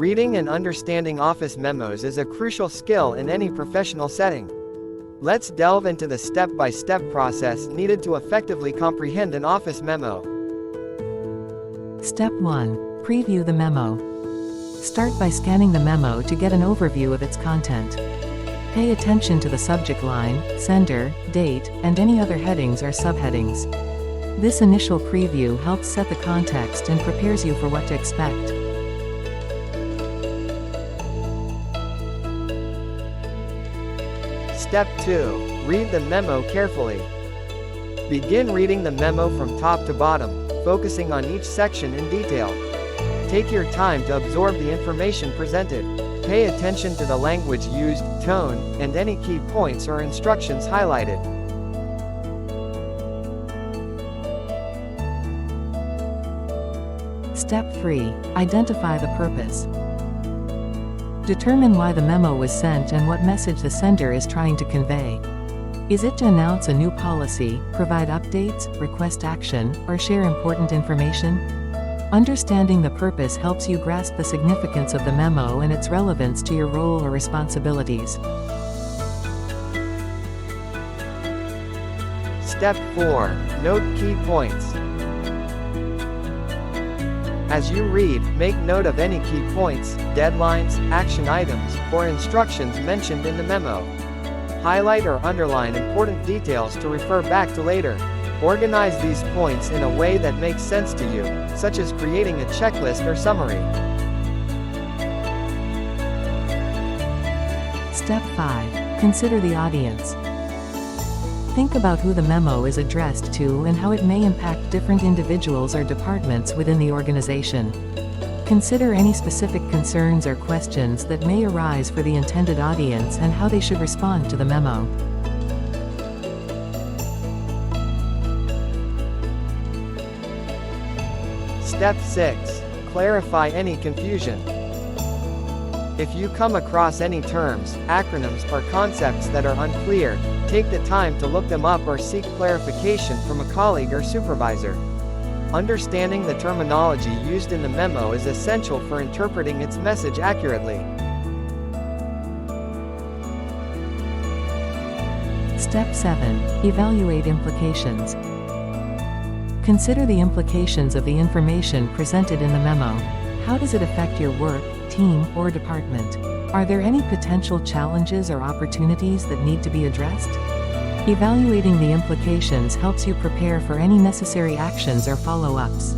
Reading and understanding office memos is a crucial skill in any professional setting. Let's delve into the step-by-step process needed to effectively comprehend an office memo. Step 1. Preview the memo. Start by scanning the memo to get an overview of its content. Pay attention to the subject line, sender, date, and any other headings or subheadings. This initial preview helps set the context and prepares you for what to expect. Step 2. Read the memo carefully. Begin reading the memo from top to bottom, focusing on each section in detail. Take your time to absorb the information presented. Pay attention to the language used, tone, and any key points or instructions highlighted. Step 3. Identify the purpose. Determine why the memo was sent and what message the sender is trying to convey. Is it to announce a new policy, provide updates, request action, or share important information? Understanding the purpose helps you grasp the significance of the memo and its relevance to your role or responsibilities. Step 4. Note key points. As you read, make note of any key points, deadlines, action items, or instructions mentioned in the memo. Highlight or underline important details to refer back to later. Organize these points in a way that makes sense to you, such as creating a checklist or summary. Step 5. Consider the audience. Think about who the memo is addressed to and how it may impact different individuals or departments within the organization. Consider any specific concerns or questions that may arise for the intended audience and how they should respond to the memo. Step 6. Clarify any confusion. If you come across any terms, acronyms, or concepts that are unclear, take the time to look them up or seek clarification from a colleague or supervisor. Understanding the terminology used in the memo is essential for interpreting its message accurately. Step 7. Evaluate implications. Consider the implications of the information presented in the memo. How does it affect your work, team, or department? Are there any potential challenges or opportunities that need to be addressed? Evaluating the implications helps you prepare for any necessary actions or follow-ups.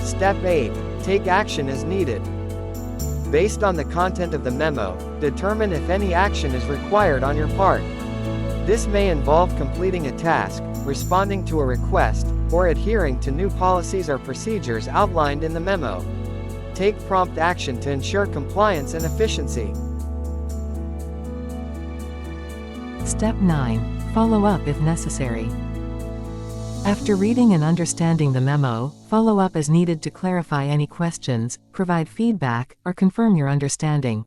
Step 8. Take action as needed. Based on the content of the memo, determine if any action is required on your part. This may involve completing a task, responding to a request, or adhering to new policies or procedures outlined in the memo. Take prompt action to ensure compliance and efficiency. Step 9. Follow up if necessary. After reading and understanding the memo, follow up as needed to clarify any questions, provide feedback, or confirm your understanding.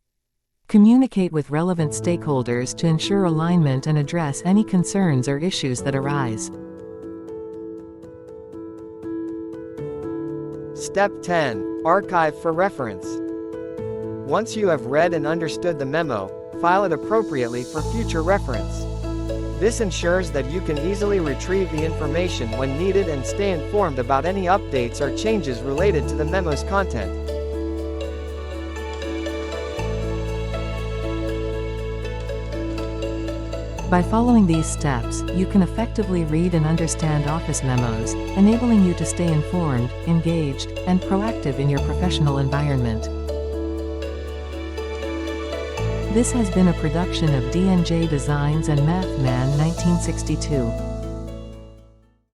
Communicate with relevant stakeholders to ensure alignment and address any concerns or issues that arise. Step 10. Archive for reference. Once you have read and understood the memo, file it appropriately for future reference. This ensures that you can easily retrieve the information when needed and stay informed about any updates or changes related to the memo's content. By following these steps, you can effectively read and understand office memos, enabling you to stay informed, engaged, and proactive in your professional environment. This has been a production of D&J Designs and MathMan 1962.